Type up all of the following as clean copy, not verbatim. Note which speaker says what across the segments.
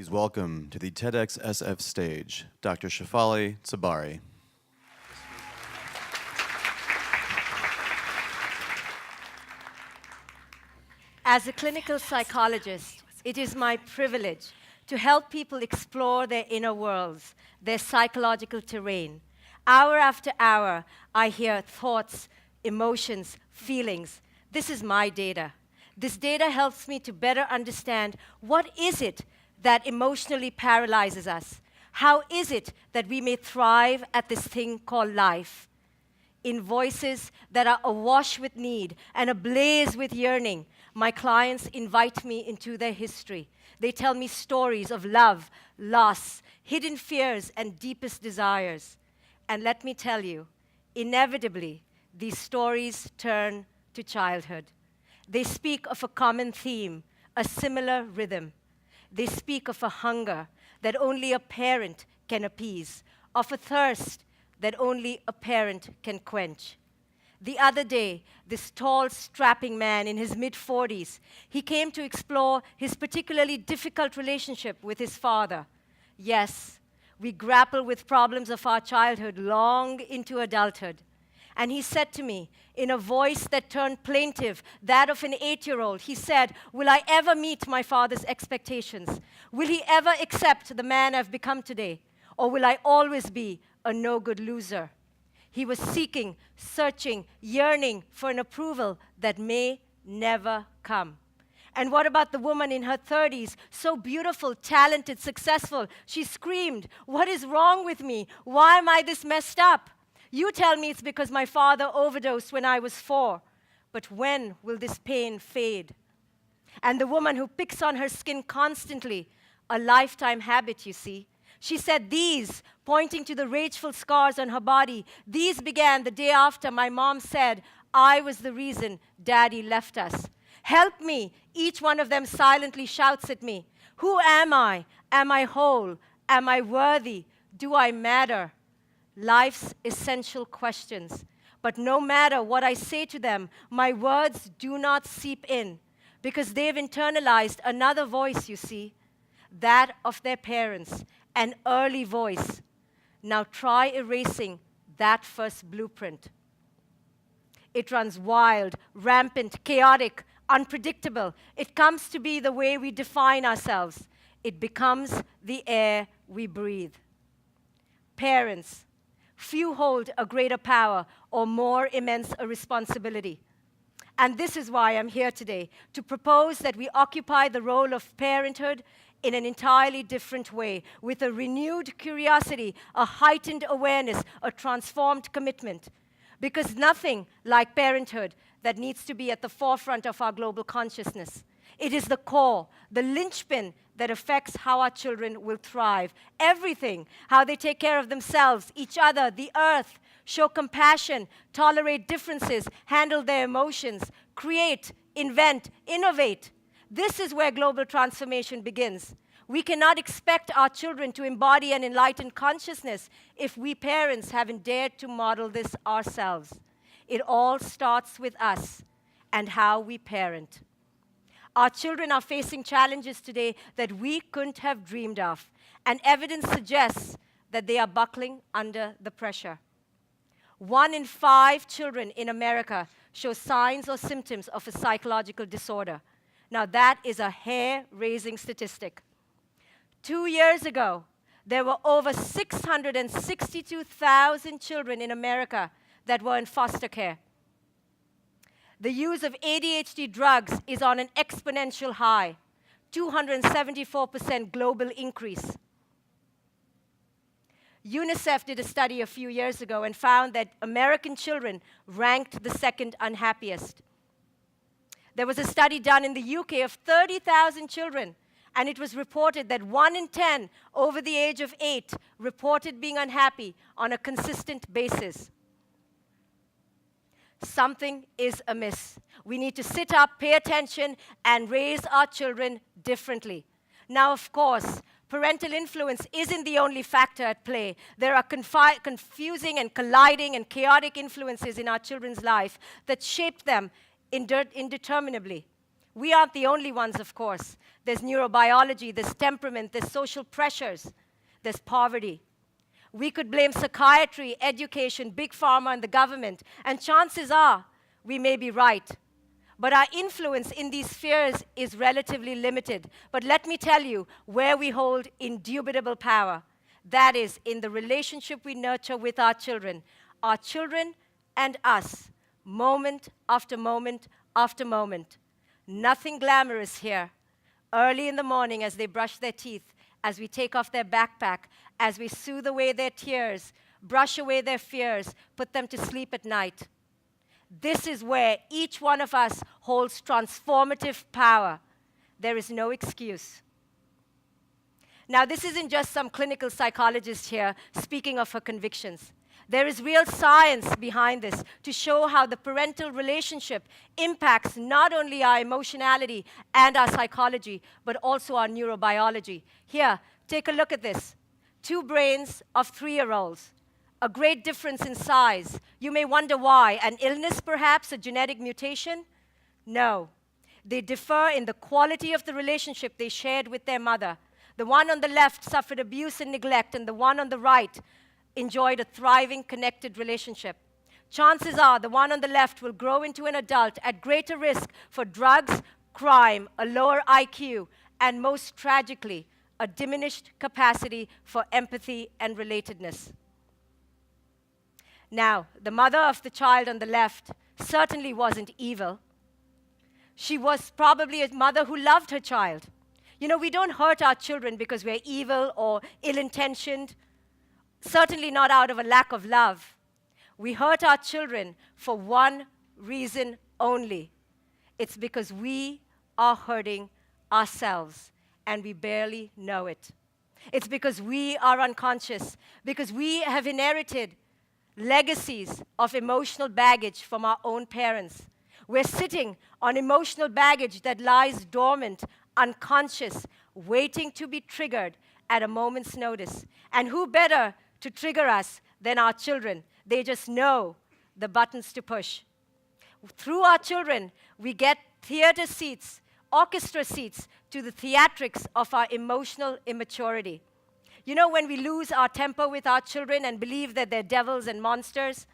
Speaker 1: Please welcome to the TEDxSF stage, Dr. Shefali Tsabary.
Speaker 2: As a clinical psychologist, it is my privilege to help people explore their inner worlds, their psychological terrain. Hour after hour, I hear thoughts, emotions, feelings. This is my data. This data helps me to better understand what is it that emotionally paralyzes us. How is it that we may thrive at this thing called life? In voices that are awash with need and ablaze with yearning, my clients invite me into their history. They tell me stories of love, loss, hidden fears, and deepest desires. And let me tell you, inevitably, these stories turn to childhood. They speak of a common theme, a similar rhythm. They speak of a hunger that only a parent can appease, of a thirst that only a parent can quench. The other day, this tall, strapping man in his mid-40s, he came to explore his particularly difficult relationship with his father. Yes, we grapple with problems of our childhood long into adulthood. And he said to me, in a voice that turned plaintive, that of an 8-year-old, he said, "Will I ever meet my father's expectations? Will he ever accept the man I've become today? Or will I always be a no-good loser?" He was seeking, searching, yearning for an approval that may never come. And what about the woman in her 30s, so beautiful, talented, successful? She screamed, "What is wrong with me? Why am I this messed up? You tell me it's because my father overdosed when I was 4. But when will this pain fade?" And the woman who picks on her skin constantly, a lifetime habit, you see. She said these, pointing to the rageful scars on her body, these began the day after my mom said, "I was the reason Daddy left us." "Help me," each one of them silently shouts at me. Who am I? Am I whole? Am I worthy? Do I matter? Life's essential questions. But no matter what I say to them, my words do not seep in, because they've internalized another voice, you see, that of their parents, an early voice. Now try erasing that first blueprint. It runs wild, rampant, chaotic, unpredictable. It comes to be the way we define ourselves. It becomes the air we breathe. Parents, few hold a greater power or more immense a responsibility. And this is why I'm here today, to propose that we occupy the role of parenthood in an entirely different way, with a renewed curiosity, a heightened awareness, a transformed commitment. Because nothing like parenthood that needs to be at the forefront of our global consciousness. It is the core, the linchpin that affects how our children will thrive. Everything, how they take care of themselves, each other, the earth, show compassion, tolerate differences, handle their emotions, create, invent, innovate. This is where global transformation begins. We cannot expect our children to embody an enlightened consciousness if we parents haven't dared to model this ourselves. It all starts with us and how we parent. Our children are facing challenges today that we couldn't have dreamed of, and evidence suggests that they are buckling under the pressure. 1 in 5 children in America show signs or symptoms of a psychological disorder. Now that is a hair-raising statistic. 2 years ago, there were over 662,000 children in America that were in foster care. The use of ADHD drugs is on an exponential high, 274% global increase. UNICEF did a study a few years ago and found that American children ranked the second unhappiest. There was a study done in the UK of 30,000 children, and it was reported that 1 in 10 over the age of 8 reported being unhappy on a consistent basis. Something is amiss. We need to sit up, pay attention, and raise our children differently. Now, of course, parental influence isn't the only factor at play. There are confusing and colliding and chaotic influences in our children's life that shape them indeterminably. We aren't the only ones, of course. There's neurobiology, there's temperament, there's social pressures, there's poverty. We could blame psychiatry, education, big pharma, and the government, and chances are we may be right. But our influence in these spheres is relatively limited. But let me tell you where we hold indubitable power. That is in the relationship we nurture with our children and us, moment after moment after moment. Nothing glamorous here. Early in the morning as they brush their teeth, as we take off their backpack, as we soothe away their tears, brush away their fears, put them to sleep at night. This is where each one of us holds transformative power. There is no excuse. Now, this isn't just some clinical psychologist here speaking of her convictions. There is real science behind this to show how the parental relationship impacts not only our emotionality and our psychology, but also our neurobiology. Here, take a look at this. 2 brains of 3-year-olds. A great difference in size. You may wonder why. An illness, perhaps? A genetic mutation? No. They differ in the quality of the relationship they shared with their mother. The one on the left suffered abuse and neglect, and the one on the right enjoyed a thriving, connected relationship. Chances are the one on the left will grow into an adult at greater risk for drugs, crime, a lower IQ, and most tragically, a diminished capacity for empathy and relatedness. Now, the mother of the child on the left certainly wasn't evil. She was probably a mother who loved her child. You know, we don't hurt our children because we're evil or ill-intentioned, certainly not out of a lack of love. We hurt our children for one reason only. It's because we are hurting ourselves, and we barely know it. It's because we are unconscious, because we have inherited legacies of emotional baggage from our own parents. We're sitting on emotional baggage that lies dormant, unconscious, waiting to be triggered at a moment's notice. And who better to trigger us than our children? They just know the buttons to push. Through our children, we get theater seats, orchestra seats to the theatrics of our emotional immaturity. You know, when we lose our temper with our children and believe that they're devils and monsters,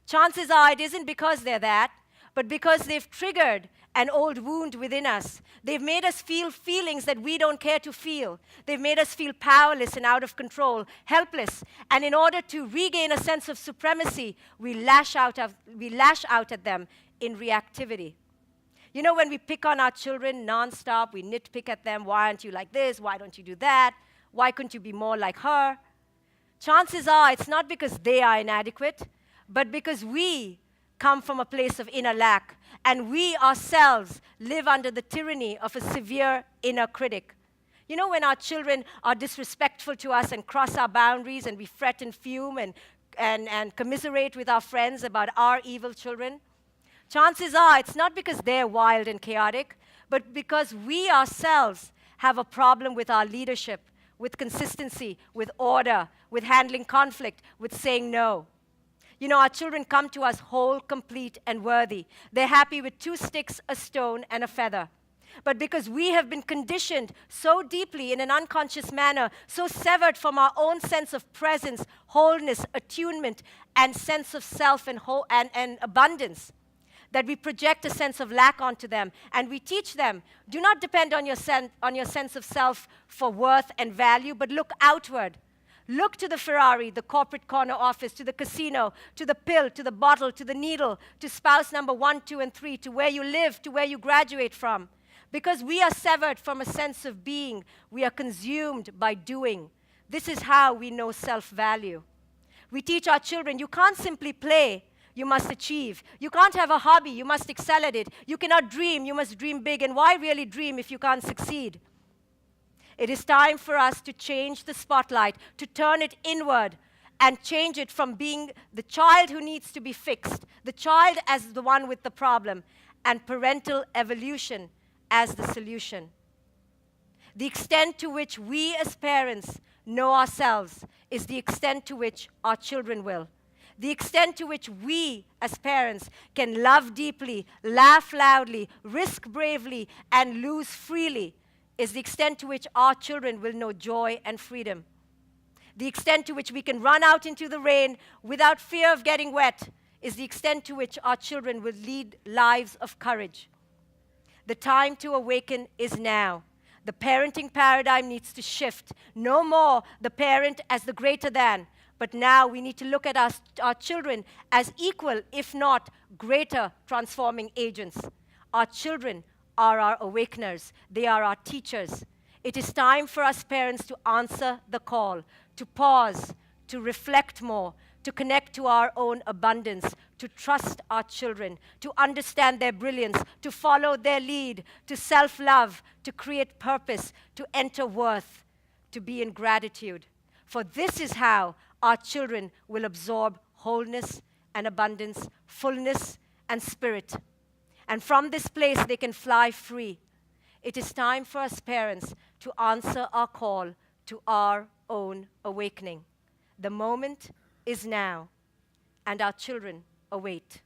Speaker 2: chances are it isn't because they're that, but because they've triggered an old wound within us. They've made us feel feelings that we don't care to feel. They've made us feel powerless and out of control, helpless. And in order to regain a sense of supremacy, we lash out at them in reactivity. You know, when we pick on our children nonstop, we nitpick at them. Why aren't you like this? Why don't you do that? Why couldn't you be more like her? Chances are it's not because they are inadequate, but because we come from a place of inner lack, and we ourselves live under the tyranny of a severe inner critic. You know, when our children are disrespectful to us and cross our boundaries, and we fret and fume and commiserate with our friends about our evil children, chances are it's not because they're wild and chaotic, but because we ourselves have a problem with our leadership, with consistency, with order, with handling conflict, with saying no. You know, our children come to us whole, complete, and worthy. They're happy with 2 sticks, a stone, and a feather. But because we have been conditioned so deeply in an unconscious manner, so severed from our own sense of presence, wholeness, attunement, and sense of self and abundance, that we project a sense of lack onto them, and we teach them, do not depend on your sense of self for worth and value, but look outward. Look to the Ferrari, the corporate corner office, to the casino, to the pill, to the bottle, to the needle, to spouse number 1, 2, and 3, to where you live, to where you graduate from. Because we are severed from a sense of being, we are consumed by doing. This is how we know self-value. We teach our children, you can't simply play, you must achieve. You can't have a hobby, you must excel at it. You cannot dream, you must dream big. And why really dream if you can't succeed? It is time for us to change the spotlight, to turn it inward, and change it from being the child who needs to be fixed, the child as the one with the problem, and parental evolution as the solution. The extent to which we as parents know ourselves is the extent to which our children will. The extent to which we, as parents, can love deeply, laugh loudly, risk bravely, and lose freely is the extent to which our children will know joy and freedom. The extent to which we can run out into the rain without fear of getting wet is the extent to which our children will lead lives of courage. The time to awaken is now. The parenting paradigm needs to shift. No more the parent as the greater than, but now we need to look at our children as equal, if not greater, transforming agents. Our children are our awakeners. They are our teachers. It is time for us parents to answer the call, to pause, to reflect more, to connect to our own abundance, to trust our children, to understand their brilliance, to follow their lead, to self-love, to create purpose, to enter worth, to be in gratitude. For this is how our children will absorb wholeness and abundance, fullness and spirit. And from this place, they can fly free. It is time for us parents to answer our call to our own awakening. The moment is now, and our children await.